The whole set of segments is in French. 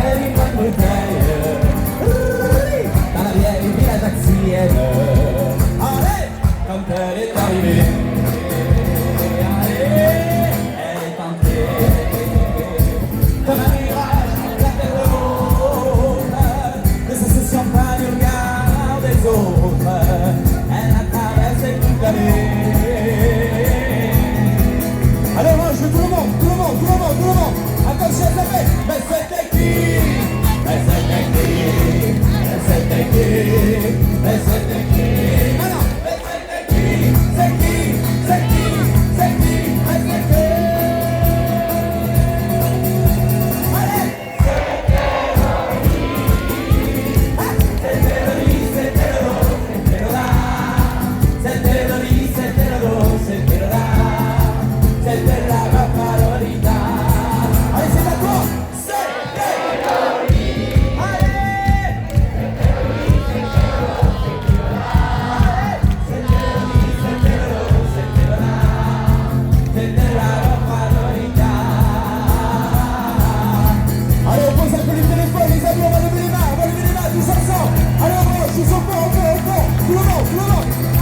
eri una bottiglia, dalla vieille villa taxienne, allez, quand elle est arrivée, allez, elle est tentée, comme un mirage, la terre haute, de ce champagne au regard des autres, elle a traversé toute la vie. Alors moi je veux tout le monde, attention ça fait, mais c'était qui? Mais c'était qui? Mais c'était qui? Mais c'était qui? Ah non, mais c'était qui? C'est qui? C'est qui? C'est qui? Mais c'est qui? Allez! C'était le lit, c'était le dos, c'était le là. C'était le lit, c'était le dos, c'était le là. C'était la Raffaellita. Allez, c'est à toi. C'était le lit. Allez. C'était le lit, c'était le dos, c'était le là. C'était le lit, c'était le dos, c'était le là. C'était la Raffaellita. Allez, on pose un peu les téléphones, les amis, on va lever les mains, tous ensemble. Allez, on va, tous au fond, tout le monde.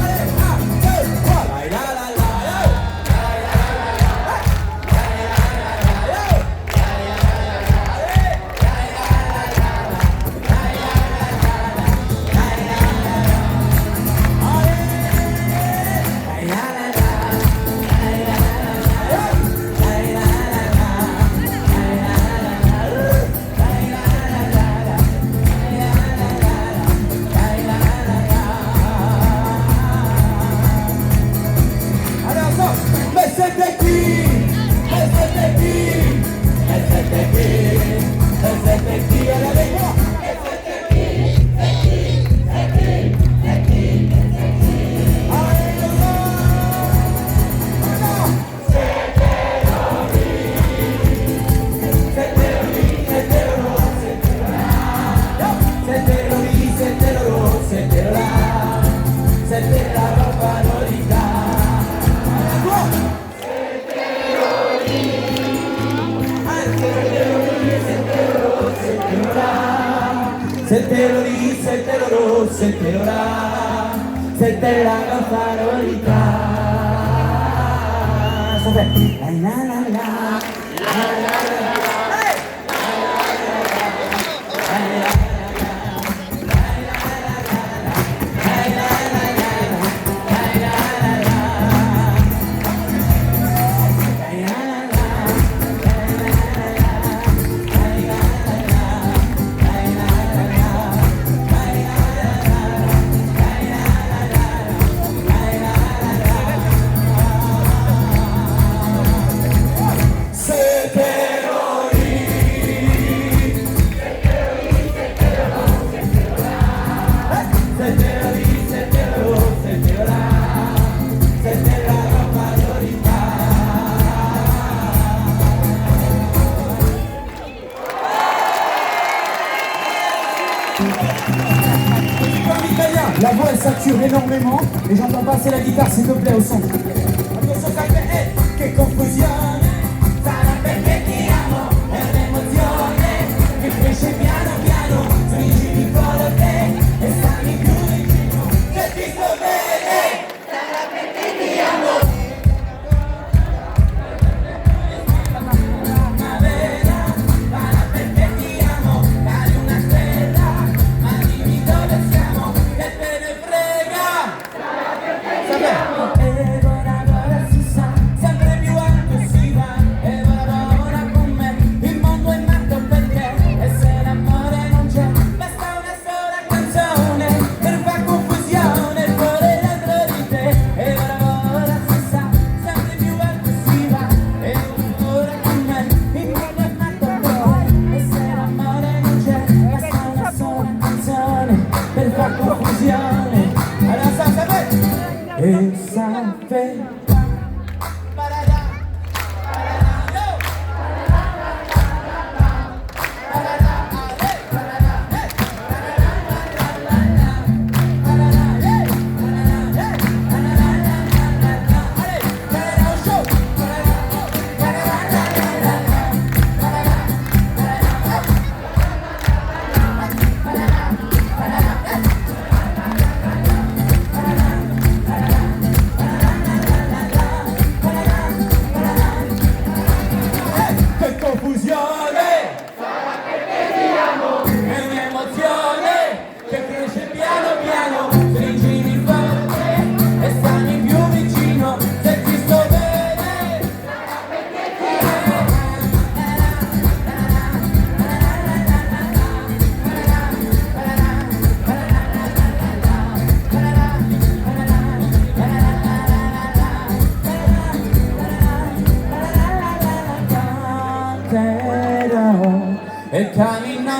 Allez, 1, 2, 3. La la la la. Mais c'était qui? Mais c'était qui? Mais c'était qui? Mais c'était qui? Elle est avec moi. Mais c'était qui? C'est qui? C'est qui? C'est qui? C'est qui? Allez, non. C'était le lit. C'était le lit, c'était le lot, c'était le là. C'était le lit, c'était le lot, c'était le là. C'était la Raffaellita. C'était le lit, c'était le dos, c'était le là. C'était la Raffaellita. Ça fait la la la la. La voix elle sature énormément et j'entends passer la guitare s'il te plaît au son. Attention ça fait che confusione, sarà perché ti amo, è un'emozione che cresce piano piano, stringi di cuore te e stammi più vicino, che ti sto bene, sarà perché ti amo. E ora si sa, sempre più alto si va.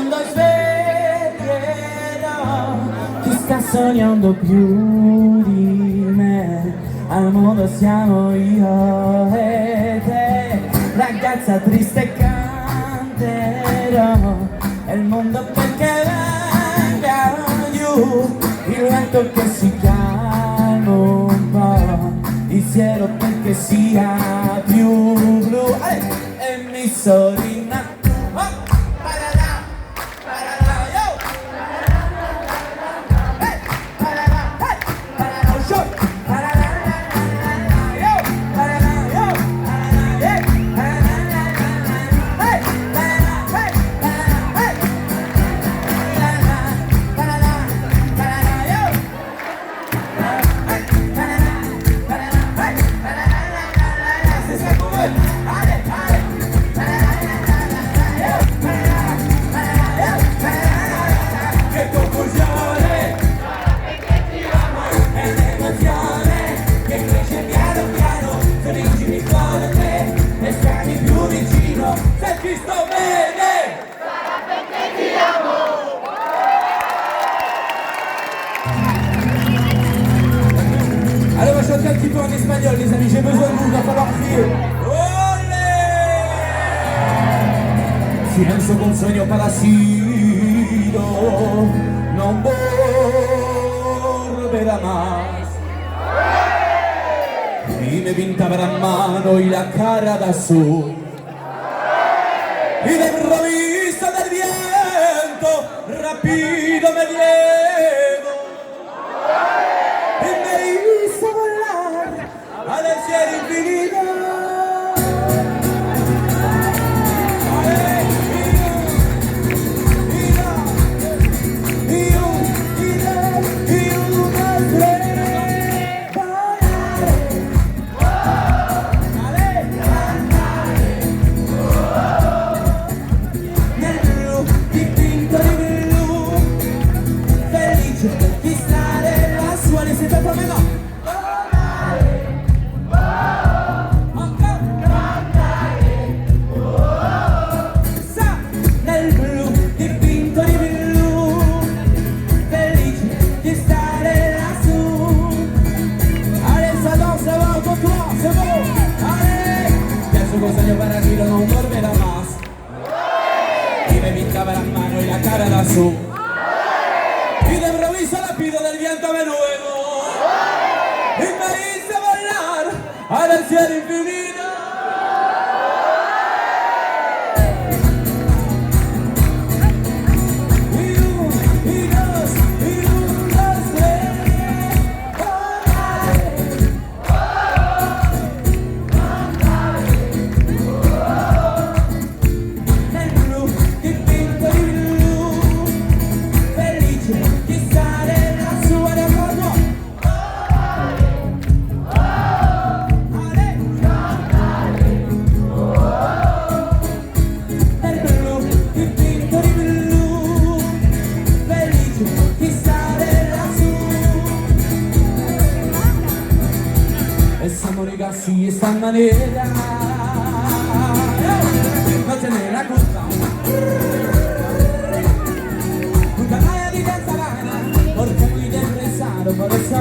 quando sveglierò chi sta sognando più di me, al mondo siamo io e te, ragazza triste canterò, è il mondo perché venga giù, il vento che si calma un po', il cielo perché sia più blu, e mi sorrina. Allez, on va chanter un petit peu en espagnol, les amis. J'ai besoin de vous, il va falloir crier. Olé! Si penso con sogno parasito, non volverá más. Y me pintaban mano y la cara de azul. Y de improviso del viento, rápido me llevo. Y me hizo volar al cielo infinito. Paradiso non volverá más. Y me pintaba las manos y la cara de azul. Y de improviso la pido del viento me nuevo. Y me hice volar al cielo infinito. Estamos así, de esta manera, no tener la culpa. Nunca vaya ni tanta gana, porque muy depresado, por eso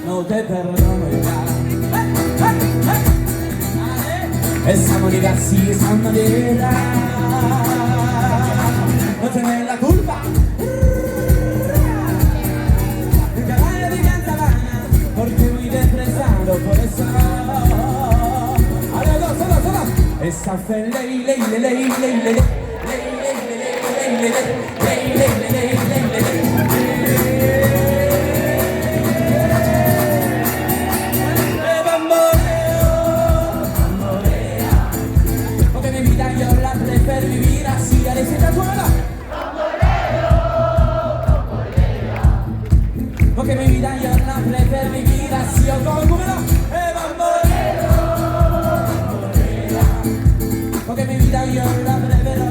no te perdono ya. Estamos así, de esta manera, no tener la culpa. Porque muy depresado, por eso. Ahora dos, solo. Esa fe, ley. Porque mi vida yo la prefiero vivir así, a decir la tuela. Porque mi vida yo la prefiero vivir así, o como no, bamboleo. Porque mi vida yo la prefiero.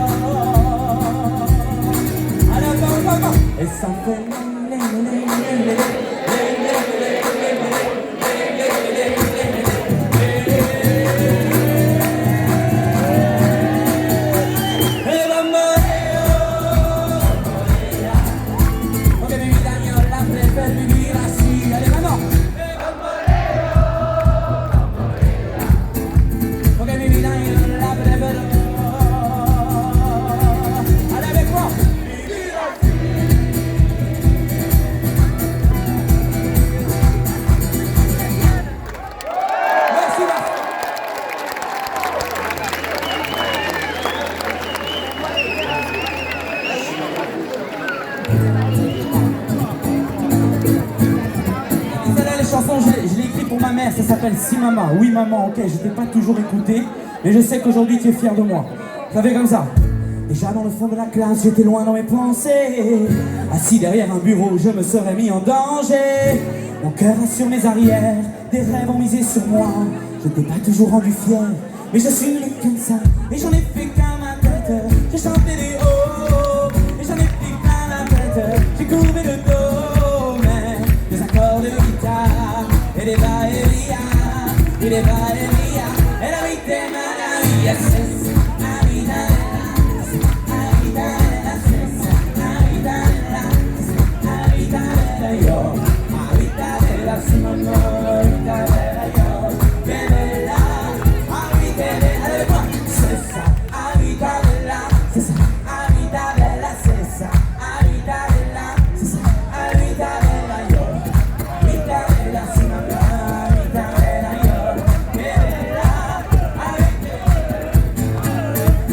Ahora go. Esa fue mère, ça s'appelle Si Maman. Oui maman, ok, je t'ai pas toujours écouté, mais je sais qu'aujourd'hui tu es fier de moi. Ça fait comme ça. Déjà dans le fond de la classe, j'étais loin dans mes pensées. Assis derrière un bureau, je me serais mis en danger. Mon cœur sur mes arrières, des rêves ont misé sur moi. Je t'ai pas toujours rendu fier, mais je suis né comme ça. Et j'en ai fait qu'à ma tête, j'ai chanté des hauts. Et j'en ai fait qu'à ma tête, j'ai courbé le dos. Mais des accords de guitare, et des va-et-vient, et des va-et-vient. Et la vie t'es ma vie,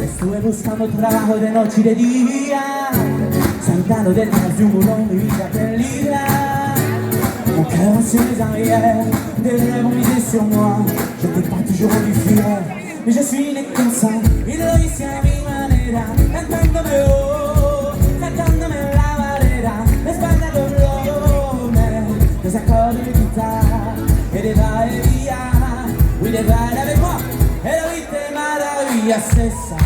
Estuve buscando trabajo de noche y de día, saltando detrás de un burón, mi vida perdida. Mon cœur sur les arrières, des rêves ont misé sur moi. Je t'ai pas toujours rendu fier, mais je suis né comme ça. Y lo hice a mi manera, cantándome oh, cantándome la varera. La espalda dobló, des accords de guitare et des va-et-vient. Oui, des va avec moi, et la vie t'es maravilla, c'est ça.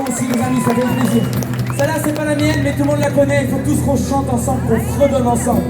Aussi les amis, ça fait plaisir. Celle-là c'est pas la mienne mais tout le monde la connaît. Il faut tous qu'on chante ensemble, qu'on fredonne ensemble.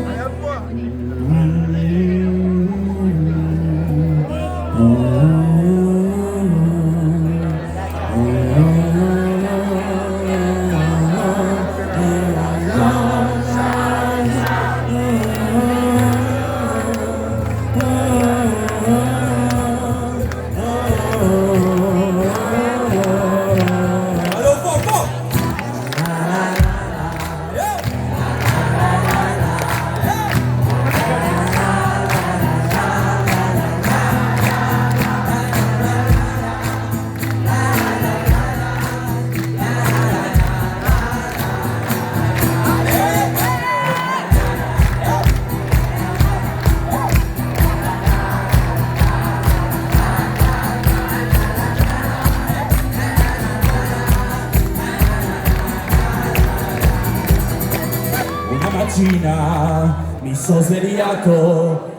Mattina mi sono svegliato.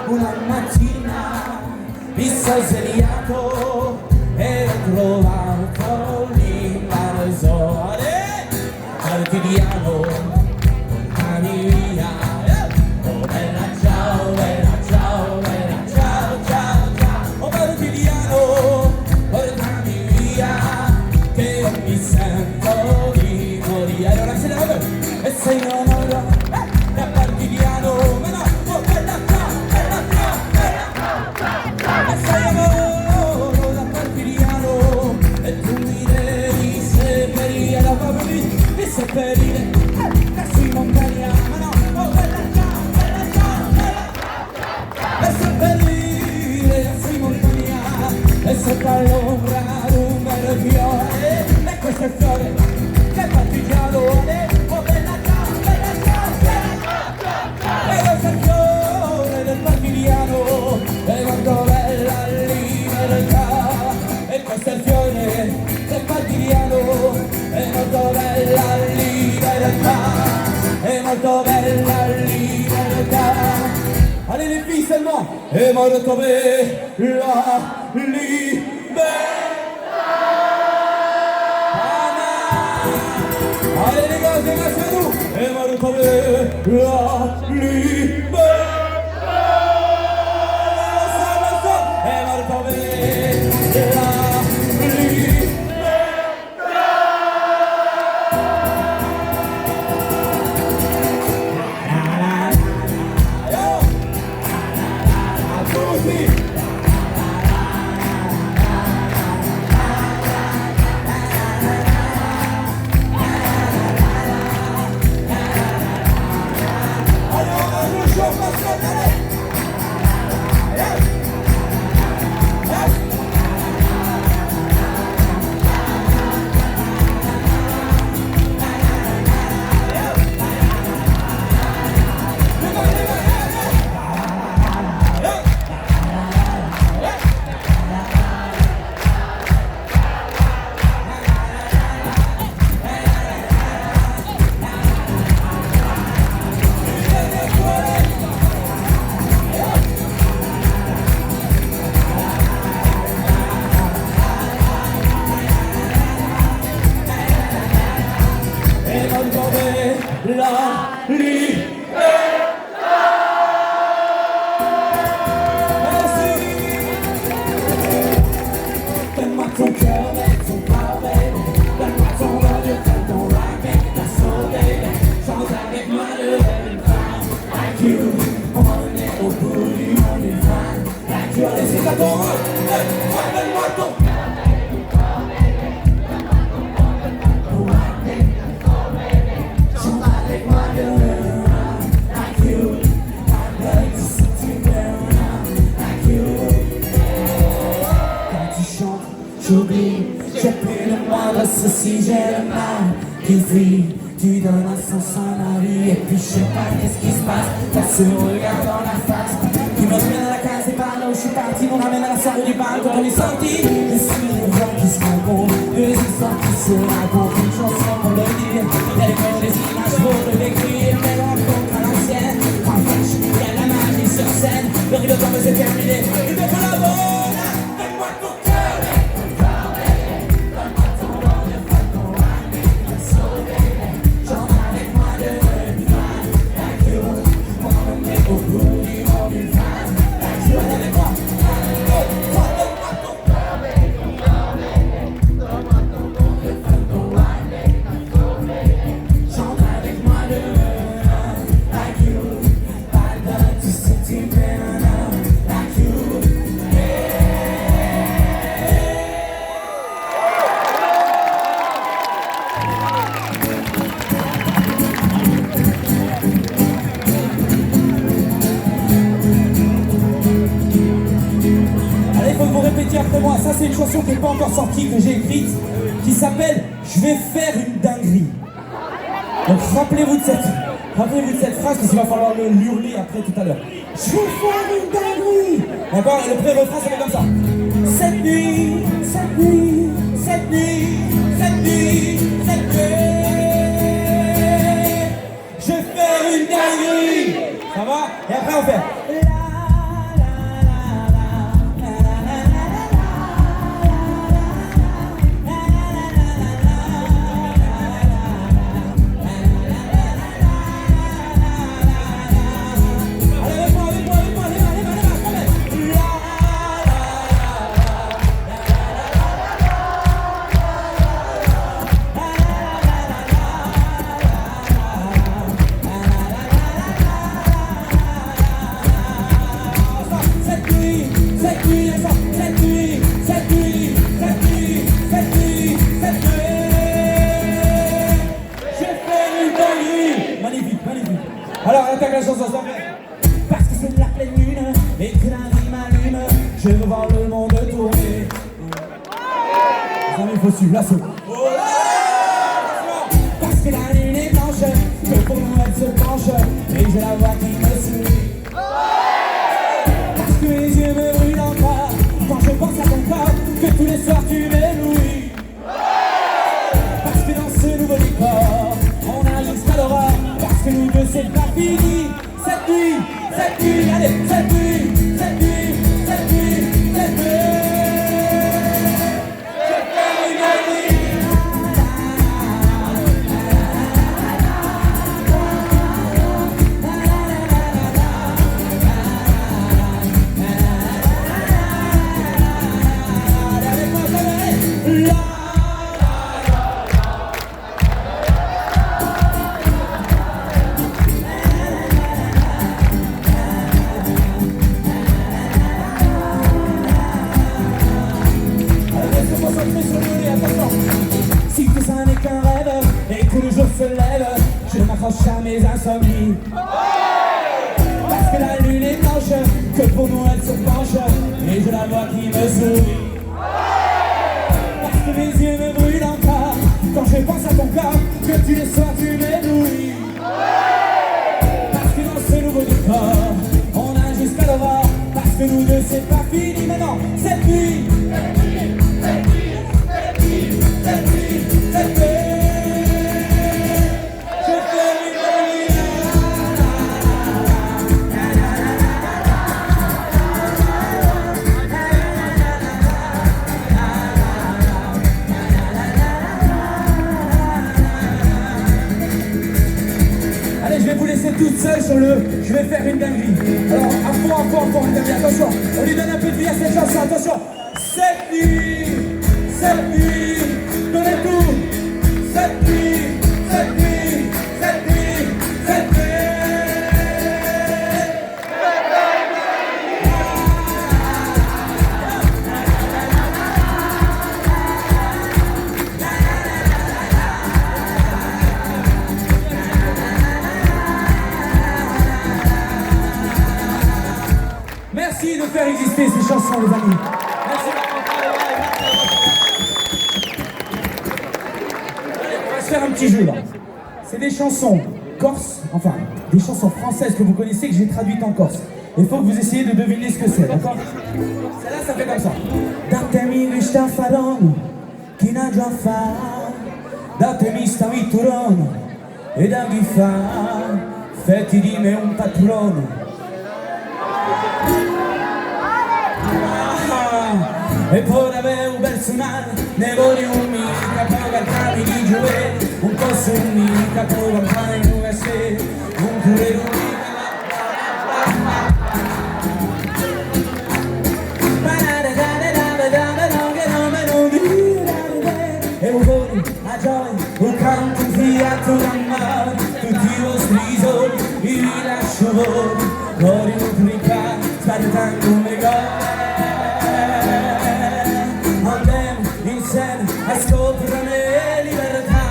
Una mattina mi sono svegliato e ho trovato l'invasore quotidiano, portami via. Oh bella ciao, bella ciao, bella ciao, ciao, ciao. Oh quotidiano, portami via. Che mi sento di morire. Allora se la vedo e se io non lo da partigiano, ma no, oh bella ciao, bella ciao, bella ciao. E se io non da partigiano e tu mi devi seppellire, la famiglia mi seppellire, che si montagna, ma no, oh bella ciao, bella ciao, bella ciao. E seppellire, che si montagna, e è molto bella libertà. Allez les filles seulement, è molto bella libertà. Allez les gars, démassez-nous, è molto bella libertà. È molto bella la libertà. Donne-moi ton cœur, ton bras, baby. Donne-moi ton odio, ton rock, baby. Ta soul, baby. Chante avec moi de une femme like you. On va venir au bout du monde une femme like you. Allez, c'est à ton rôle. Donne-moi ton cœur, baby. Donne-moi ton odio, ton rock, baby. Ta soul, baby. Chante avec moi de une femme like you. I'd like to sit you down like you. Quand tu chantes, j'oublie, j'ai plus le moindre souci, j'ai le mal qui vit. Tu donnes un sens à ma vie et puis je sais pas qu'est-ce qui se passe. T'as ce regard dans la face qui me ramène à la case et par là où je suis parti, m'en ramène à la soirée du bal quand on est sorti. Je suis les voix qui se rencontrent, deux histoires qui se racontent, une chanson pour le dire. Elle met les images pour le décrire, mais rencontre à l'ancienne. En fait, il y a la magie sur scène, le rideau tombe, c'est terminé. Il me faut la bonne, donne-moi ton cœur. Donne-moi ton nom, ne pas ton rap, ta soul, baby. Chante avec moi de une femme like you. On va mener au bout du monde une femme like you. Allez avec moi. Donne-moi ton cœur, baby. Donne-moi ton nom, ne pas ton rap, ta soul, baby. Chante avec moi de une femme like you. Pas de tout ce que tu fais, like you. Allez, faut que vous répétiez après moi. Ça, c'est une chanson qui n'est pas encore sortie, que j'ai écrite, qui s'appelle Je vais faire une dinguerie. Donc, rappelez-vous de cette phrase, parce qu'il va falloir l'hurler après tout à l'heure. Je vais faire une dinguerie. D'accord? Et le pré-refrain, ça fait comme ça. Cette nuit, cette nuit, cette nuit, cette nuit, cette nuit. Je vais faire une dinguerie. Ça va? Et après, on fait. Alors, attaque la chanson, ça fait. Parce que c'est de la pleine lune et que la vie m'allume, je veux voir le monde tourner. Les amis, il faut suivre l'assaut. Parce que la lune est blanche, que pour nous elle se penche, et je la vois qui me suit. Parce que les yeux me brûlent encore, quand je pense à ton corps, que tous les soirs tu m'éblouis. Parce que dans ce nouveau décor, on a juste c'est pas fini. Cette nuit, allez, cette nuit, cette nuit, cette nuit, cette nuit. Je fais une nuit. Si tout ça n'est qu'un rêve et que le jour se lève, je m'accroche à mes insomnies. Parce que la lune est blanche, que pour nous elle se penche, et je la vois qui me sourit. Parce que mes yeux me brûlent encore, quand je pense à ton corps, que tu le sois, tu m'éblouis. Parce que dans ce nouveau décor, on a jusqu'à l'aurore, parce que nous deux c'est pas fini maintenant, cette nuit. Allez, je vais vous laisser toute seule sur le... Je vais faire une dinguerie. Alors, à fond, une dinguerie. Attention, on lui donne un peu de vie à cette chanson. Attention. Cette nuit, donnez tout. Cette nuit, cette nuit, cette nuit, cette nuit. Merci de faire exister ces chansons, les amis. Merci. On va se faire un petit jeu là. C'est des chansons corse, enfin des chansons françaises que vous connaissez que j'ai traduites en corse. Il faut que vous essayiez de deviner ce que c'est, d'accord? Celle-là, ça fait comme ça. Datemi questa faron, chi n'a già fa. Datemi sta vitturon, e da chi fa. Fetti di me un patrono. E poi avevo per suonare, ne voglio un mica, poi cantavi di giovere, un po' su mica, poi campare in un cassè, un curero mica. E un volo a gioia, un canto fiato da mare, tutti i vostri soli, vi rilascio voi, voglio duplicare, spartando come gol. A scoprire libertà,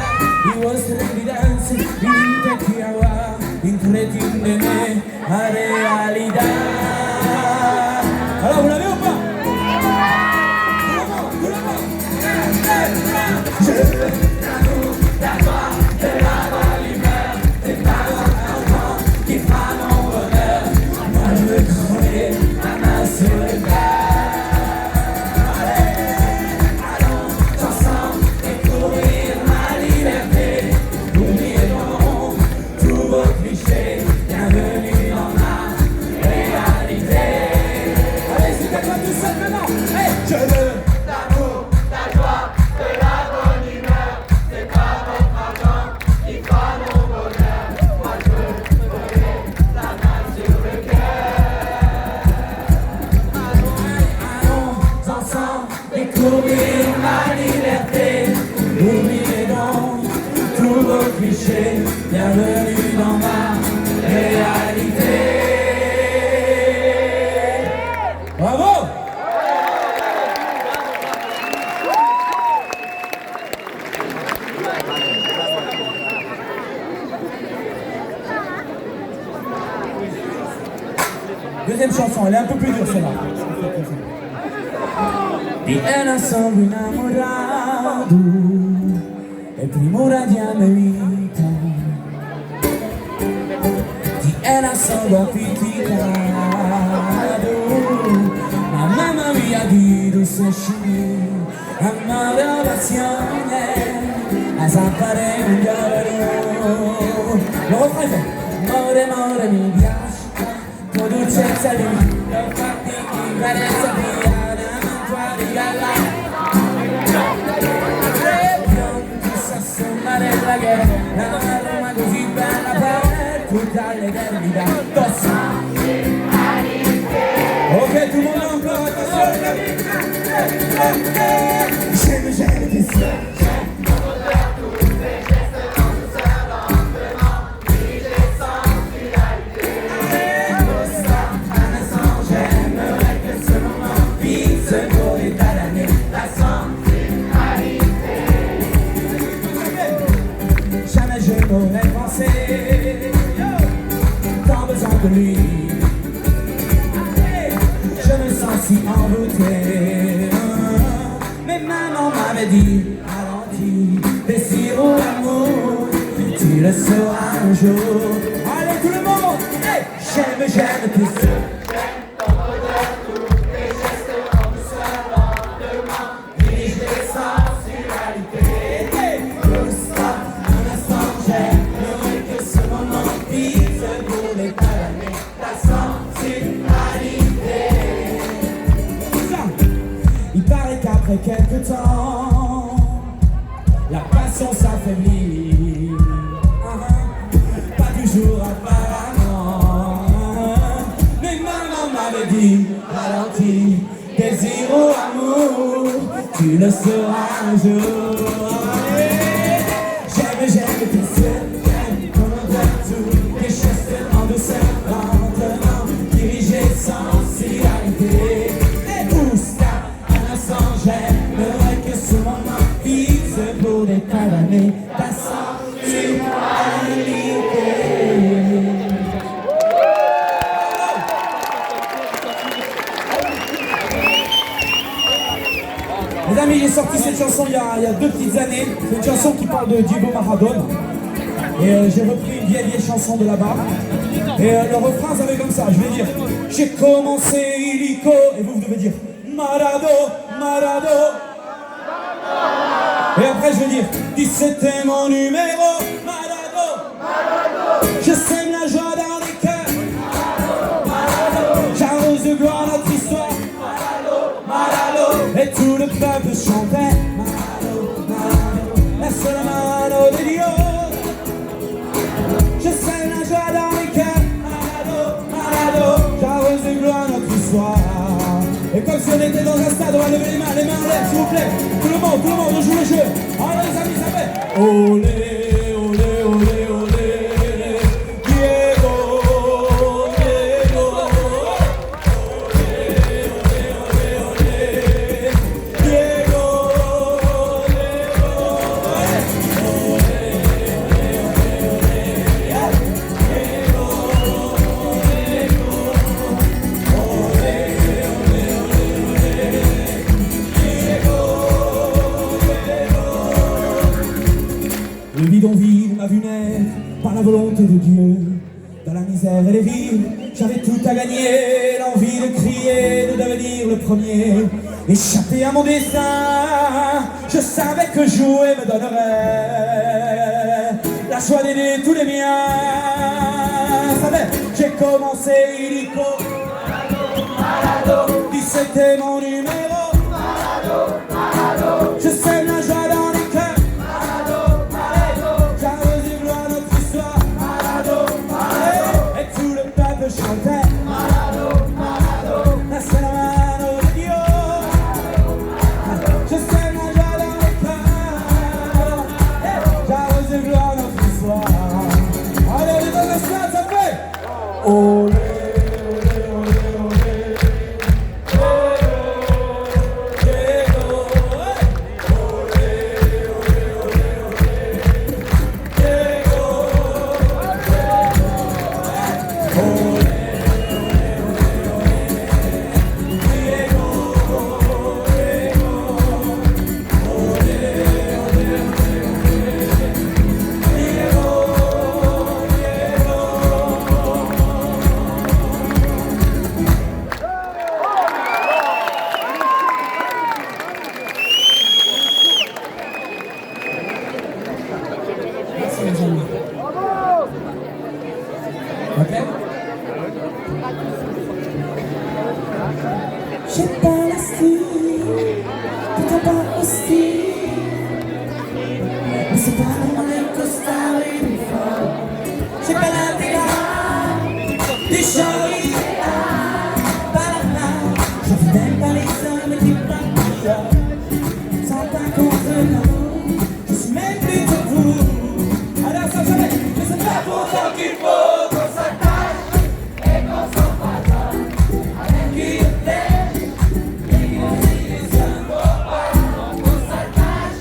i vostri evidenze, vite chi avrà, intretinde me a realtà. Allora, vous l'avez ou pas? Je veux l'amour, la joie, de la bonne humeur, c'est pas l'argent qui fera mon bonheur. Moi je veux crever la main sur le cœur. Bienvenue dans ma réalité. Bravo! Deuxième chanson, elle est un peu plus dure celle-là. Di ena sono innamorato e prima ora di america. Di ena sono affitticato, ma mamma mia di dove scegli, amore o passione, a sapere un giorno. Le refrain fait. Amore mi piace, tua dolcezza di lo fatti in carezza piana, non tua regala. Chissà sommarella che è una Roma così bella per tutta l'eternità. Ok, tout le monde encore, attention. J'aime tes soeurs. Jamais je n'aurais pensé tant besoin de lui. Je me sens si envoûté. Mais maman m'avait dit, ralentis, désir ou amour, tu le sauras un jour. Allez tout le monde, hey! J'aime tes soeurs. Il paraît qu'après quelques temps, la passion s'affaiblit. Pas toujours apparemment. Mais maman m'avait dit, ralentis, désir ou amour, tu le sauras un jour. J'aime tes yeux, comme un vertu, tes gestes en douceur, lentement, dirigés sans solidarité. Et tout ça, un instant, j'aimerais que ce moment fixe pour des tas d'années ta sensualité. Les amis, j'ai sorti cette chanson il y a 2 petites années. C'est une chanson qui parle de Diego Maradona. Et j'ai repris une vieille chanson de là-bas. Et le refrain, ça fait comme ça. Je vais dire, j'ai commencé illico. Et vous devez dire, Marado, Marado. Et après, je vais dire, 17 c'était mon numéro. Marado, Marado. Je sème la joie dans les cœurs. Marado, j'arrose de gloire notre histoire. Et tout le peuple chantait Marado, Marado, la seule mano de Dieu. Je sème la joie dans les cœurs. Marado, Marado, j'arrose de gloire notre histoire. Et comme si on était dans un stade, on va lever les mains en l'air s'il vous plaît. Tout le monde, on joue le jeu. Alors les amis, ça fait olé, olé, olé, olé, Diego. Le bidonville m'a vu naître par la volonté de Dieu. Dans la misère et les rires, j'avais tout à gagner. L'envie de crier, de devenir le premier. Échapper à mon destin, je savais que jouer me donnerait la joie d'aider tous les miens. Ça fait, j'ai commencé illico. Marado, 17 c'était mon numéro. Marado, Marado, je sème la joie dans les cœurs. Marado, Marado, j'arrose de gloire notre histoire. Marado, Marado, et tout le peuple chantait. Marado, Marado, la seule mano de Dieu. Je sème la joie dans les cœurs. J'arrose de gloire notre histoire. Allez, on est dans le stade, ça fait. Olé. Ok? J'ai pas la style, pourtant pas aussi. Mais c'est pas normal que ça arrive fort. J'ai pas l'intégrale des jolis. Je veux même pas les hommes qui partent sans pas contre nous. Je suis même plus que vous. Alors ça jamais, mais c'est pas pour ça qu'il faut qu'on s'attache et qu'on s'en pardonne avec qui on est et qui nous illusionne pour pas qu'on s'attache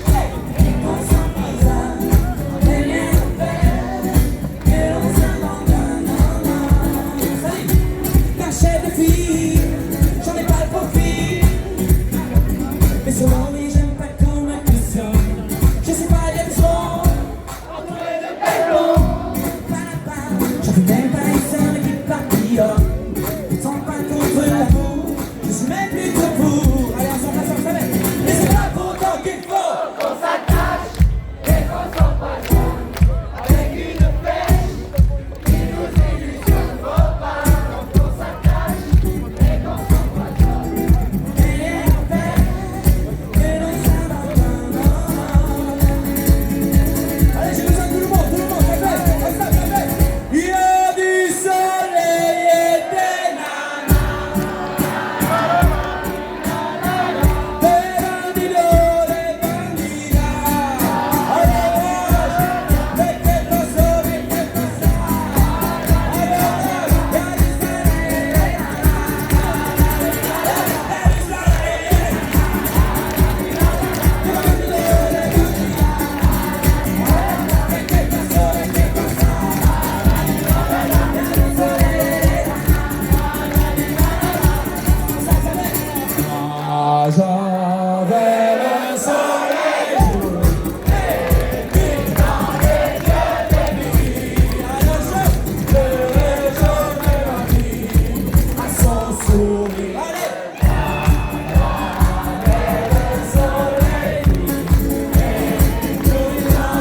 et qu'on s'en pardonne. Mais rien ne fait que l'on s'abandonne. Salut, cachet de filles, j'en ai pas le profil. Mais selon lui, j'aime pas qu'on m'accueille. Je sais pas des besoins entre les deux bêtons. Je veux même pas les hommes qui papillonnent. Ils sont pas contre l'amour. Je suis même plus que vous. Allez, ensemble, mais c'est pas pourtant qu'il faut qu'on s'attache et qu'on s'en passe avec une flèche qui nous illusionne. Faut pas qu'on s'attache et qu'on s'en passe. Et rien ne fait que l'on s'abandonne. Allez, j'ai besoin de tout le monde, ça fait. Il y a du soleil et des nanas, des bandidos, des bandidas. Alors, mais que paso, mais que pasa. Alors, il y a du soleil et des j'avais le soleil et puis dans les yeux des nuits. Alors je réchauffais ma vie à son sourire. Allez! J'avais le soleil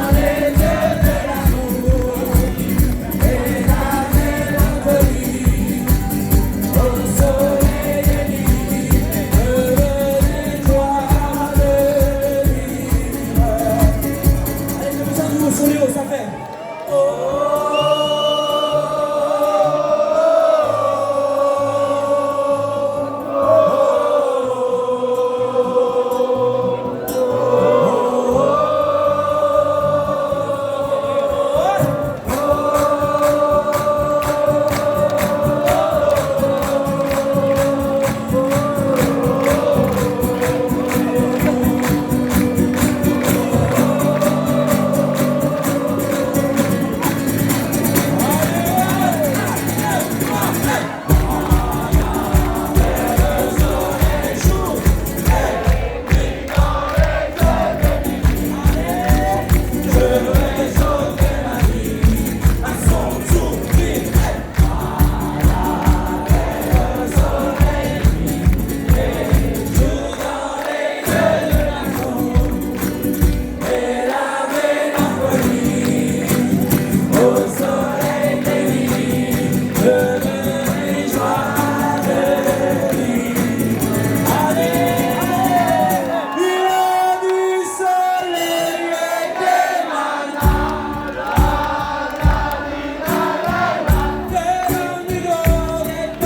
et puis dans les yeux de l'amour et j'avais l'inconnu au soleil des nuits.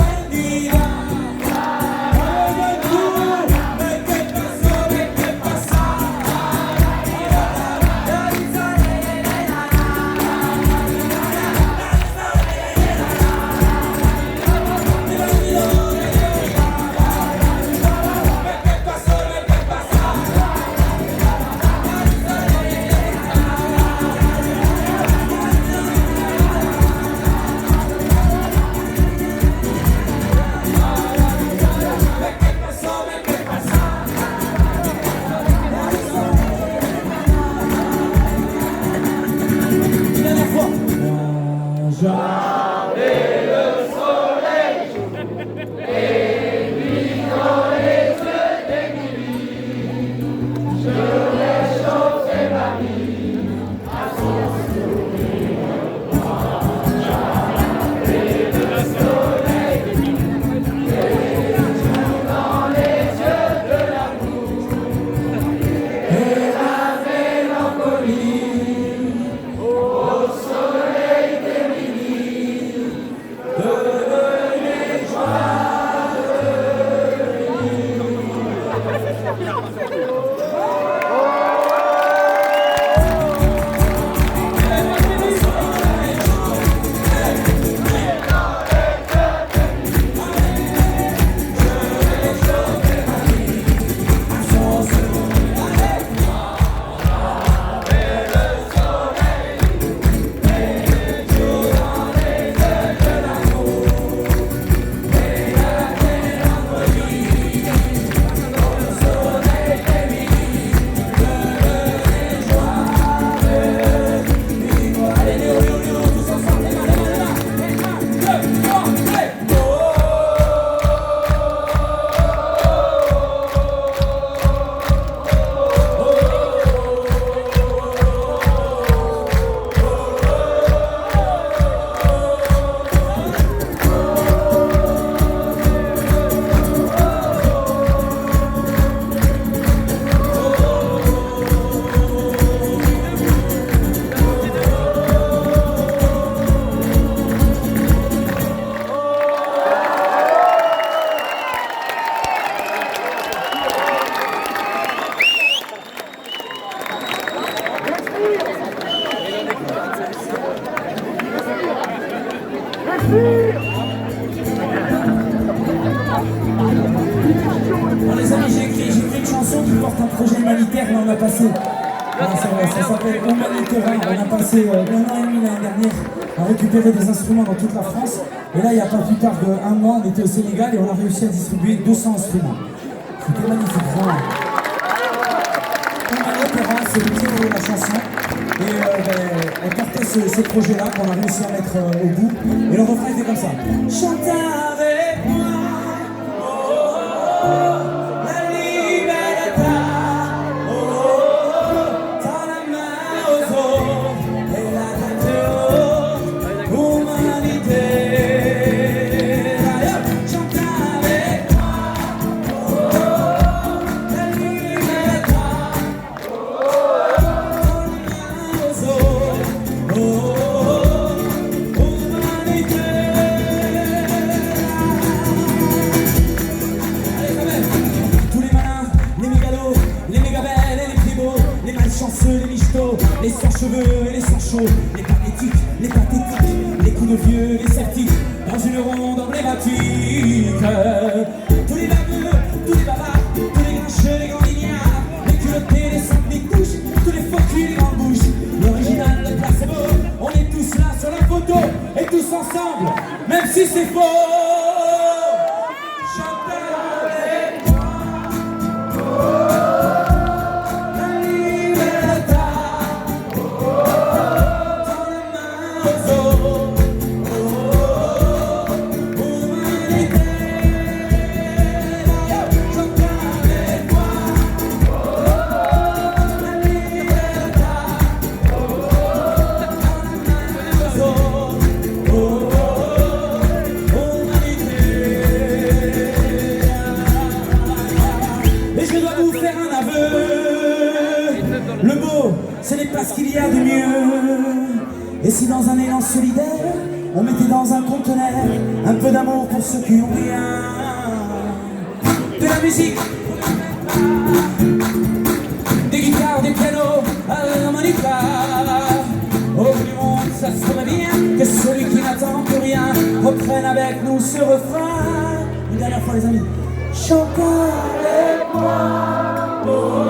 Ça fait. hier, là, on a passé. Ça s'appelle Humanitaire. On a passé 1 an et demi l'année dernière à récupérer des instruments dans toute la France. Et là, il n'y a pas plus tard d'1 mois, on était au Sénégal et on a réussi à distribuer 200 instruments. C'était magnifique, vraiment. Humanitaire, c'est le titre de la chanson. Et elle portait ce projet-là qu'on a réussi à mettre au bout. Et le refrain était comme ça. Chante avec moi. Les sans cheveux et les sans chauds, les pathétiques, les coups de vieux, les sceptiques, dans une ronde emblématique. Tous les baveux, tous les bavards, tous les grincheux, les grands lignards, les culottés, les sans-couches, tous les faux culs, les grandes bouches. L'original, le placebo, on est tous là sur la photo, et tous ensemble, même si c'est faux. Le beau, ce n'est pas ce qu'il y a de mieux. Et si dans un élan solidaire, on mettait dans un conteneur un peu d'amour pour ceux qui ont rien. De la musique, des guitares, des pianos, à l'harmonica. Au bout du monde, ça serait bien que celui qui n'attend plus rien reprenne avec nous ce refrain. Une dernière fois les amis. Chante avec moi. Oh.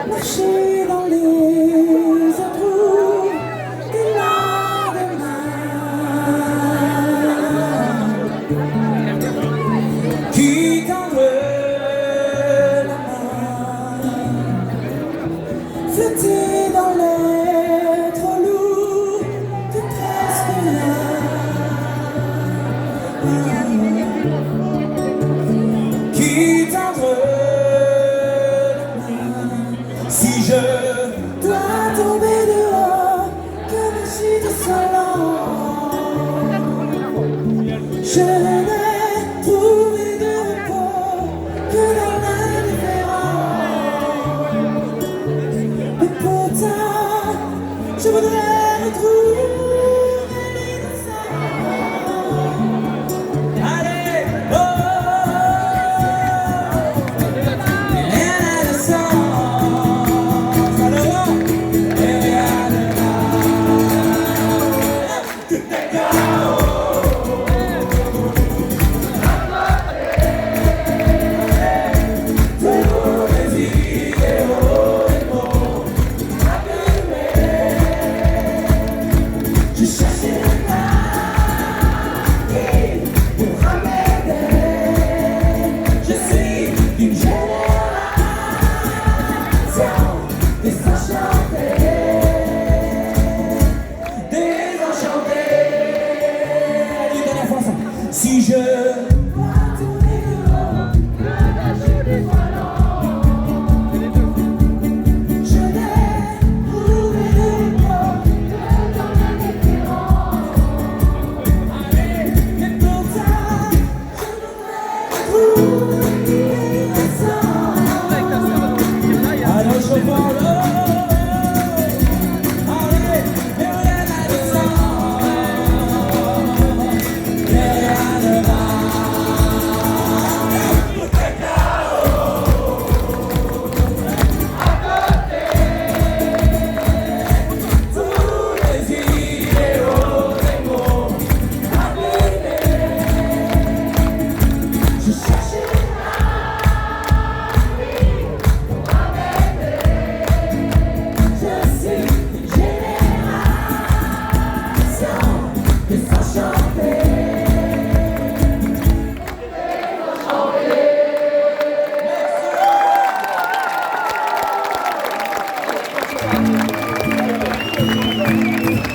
Marcher dans les atours des lendemains, qui tendre la main, flotter dans l'air trop lourd, de presque là, qui tendre. Si je dois tomber dehors comme si de salon, je n'ai trouvé de repos que dans l'indifférent. Mais pourtant, je voudrais retrouver l'innocence. Allez, oh!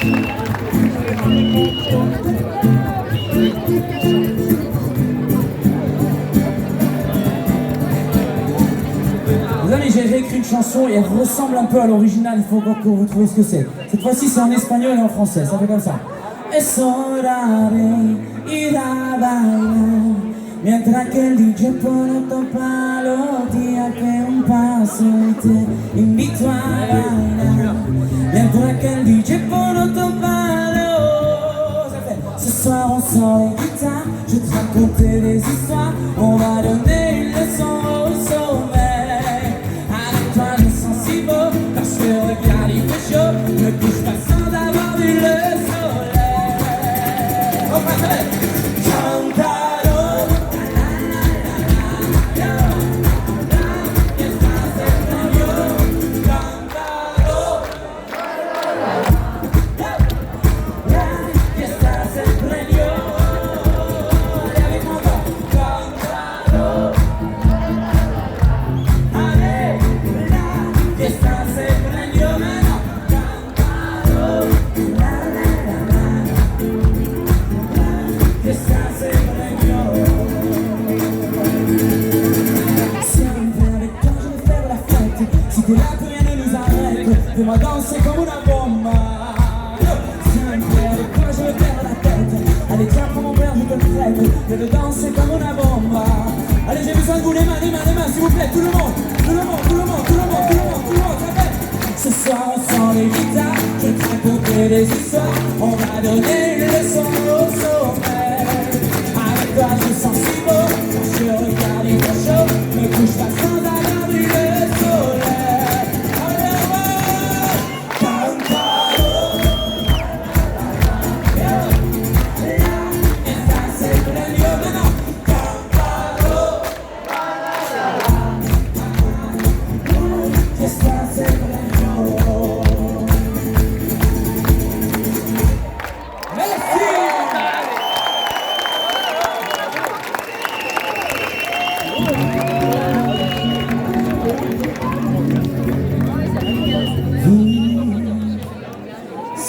Les amis, j'ai écrit une chanson et elle ressemble un peu à l'original, il faut encore que vous trouviez ce que c'est. Cette fois-ci, c'est en espagnol et en français, ça fait comme ça. Es hora de ir a bailar, mientras que el DJ pone otro palo, tía que un paso y te invito a bailar. Mientras que el DJ pone otro palo, ça fait. Ce soir on sort les guitares, je te raconter des histoires, on va donner une leçon au sommeil. Avec toi je sens si beau, parce que regarde il fait chaud, ne bouge pas sans avoir vu le soleil. On passe avec Cantalo. Si t'es là que rien ne nous arrête, fais-moi danser comme una bomba. Si un frère avec toi je veux perdre la tête, allez tiens prends mon père je te le prête, je veux danser comme una bomba. Allez j'ai besoin de vous, les mains s'il vous plaît, tout le monde, tout le monde, tout le monde, tout le monde, tout le monde, tout le monde, ça fait. Ce soir on sent les guitares, je vais te raconter des histoires, on va donner une leçon au sommeil. Avec toi je sens si beau, je regarde il fait chaud, me couche pas sans avoir vu le soleil.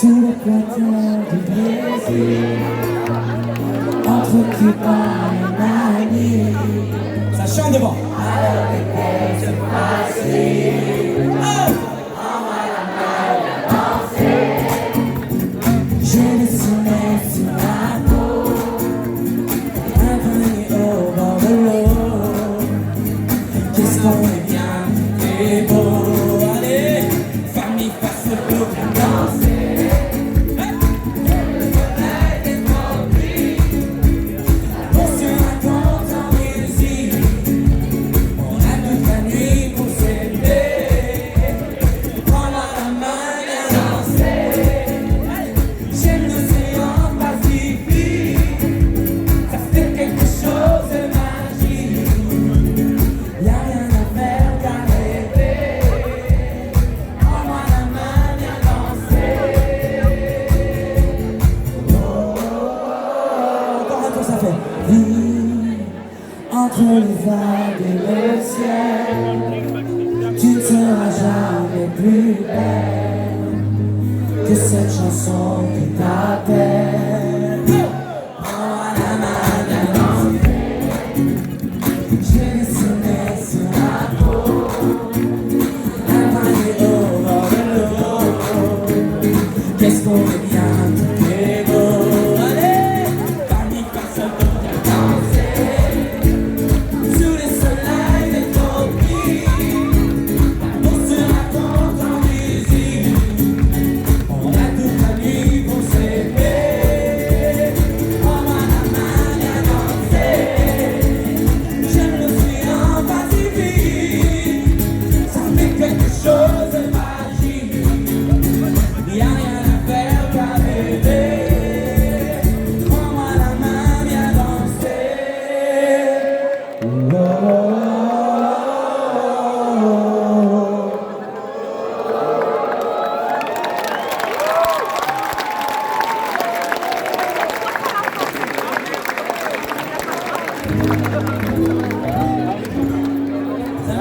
Sous l'équateur du Brésil, entre Cuba et Miami, ça chante devant. Alors l'été se facile, j'ai le soleil sur la peau, un panier au bord de l'eau. Qu'est-ce qu'on est bien et beau, allez, famille passe le coup à danser. Entre les vagues et le ciel, tu ne seras jamais plus belle que cette chanson qui t'appelle. Prends-moi la main, viens danser. J'ai le soleil sur la peau, un panier au bord de l'eau. Qu'est-ce qu'on est bien, tout est beau. Allez, famille, personne ne vient danser.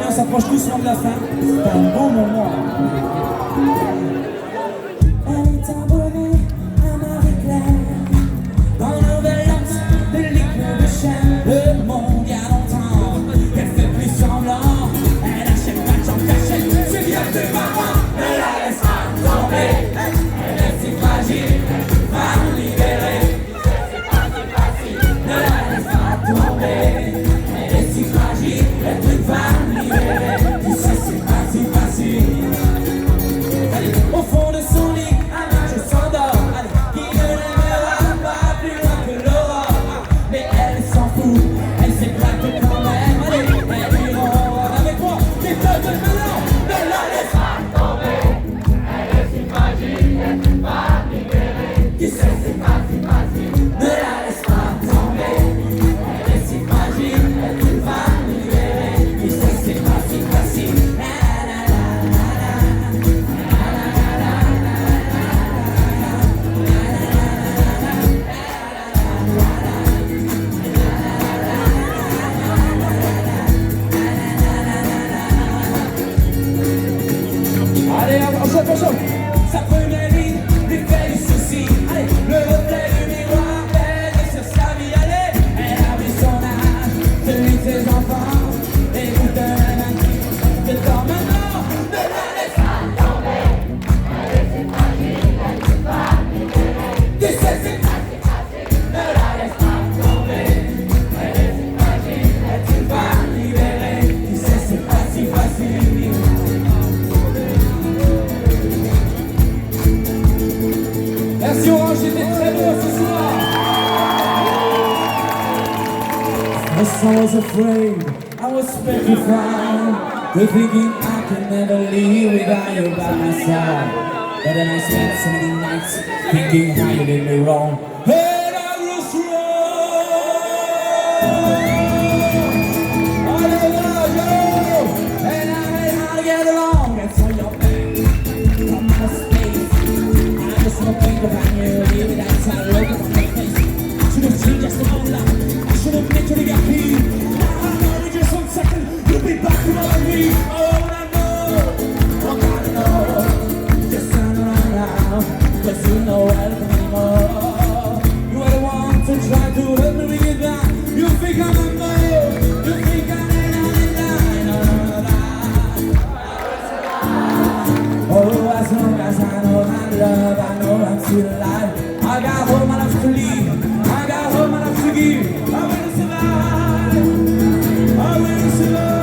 On s'approche doucement de la fin, c'est un beau moment. Elle est abonnée Merci Orange, j'étais très beau ce soir. First I was afraid, I was petrified, to thinking I could never live without you by my side. But then I spent so many nights thinking how you did me wrong. And I was wrong. Oh, yo, and I made how to get along. And so you're back from my space. I just wanna think about you, leave it outside, looking from my face. I should have changed just a moment. I should have literally got me. Now I know in just 1 second, you'll be back to my me. Oh, I know, I gotta know. Cause you know welcome anymore. You are the one to try to help me bring it down. You think I'm a mole, you think I'm oh, as long as I know I'm love, I know I'm still alive. I got home enough to leave, I got home enough to give. I will survive, I will survive.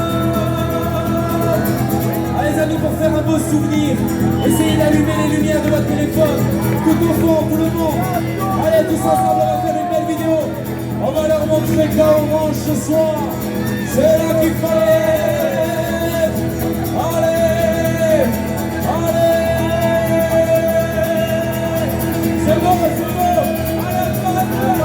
Allez à nous pour faire un beau souvenir. Essayez d'allumer les lumières de votre téléphone. Tout au fond, tout le monde. Allez tous ensemble, on va faire une belle vidéo. On va leur montrer que la Orange ce soir, c'est là qu'il fallait. Allez, allez. C'est bon, c'est bon. Allez, allez.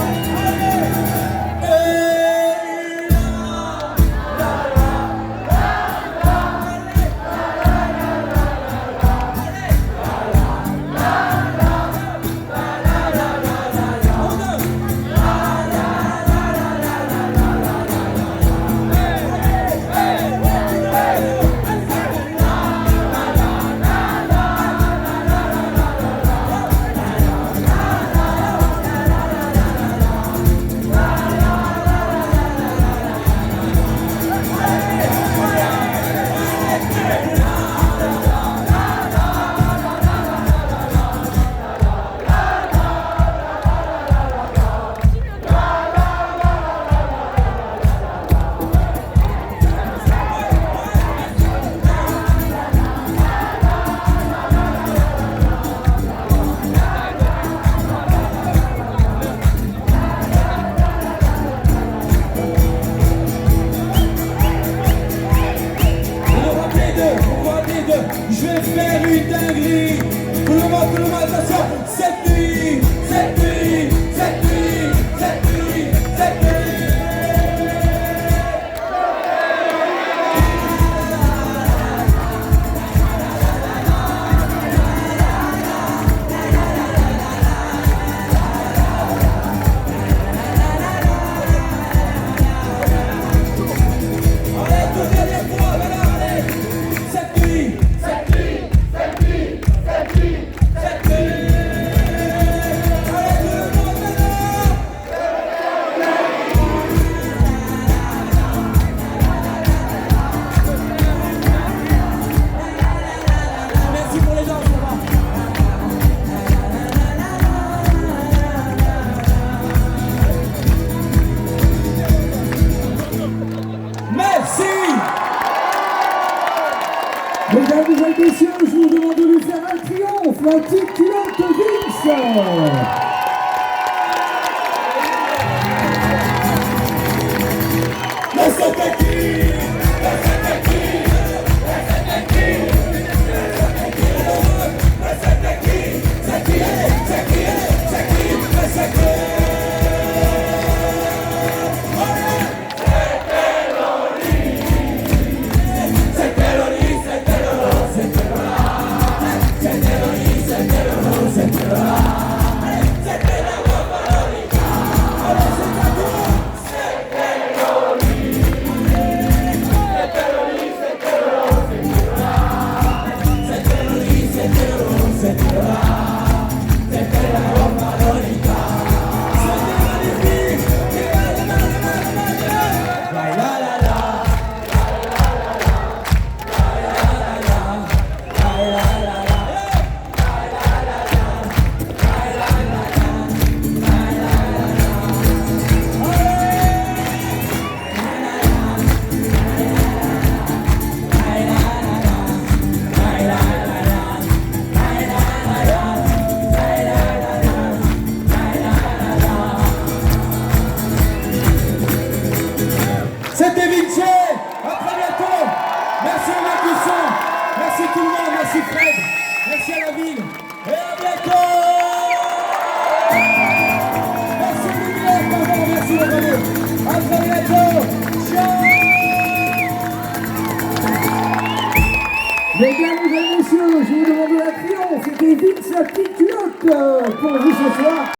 Je vais faire une dinguerie. Tout le monde, attention. Cette nuit, cette nuit, cette nuit, cette nuit, cette nuit. Allez, tout derrière moi, voilà, allez. Cette nuit. Mesdames et messieurs, je vous demande de lui faire un triomphe, un petit triomphe de Vince. Mesdames et messieurs, je vous demande la triomphe et des Vince la petite culotte pour vous ce soir.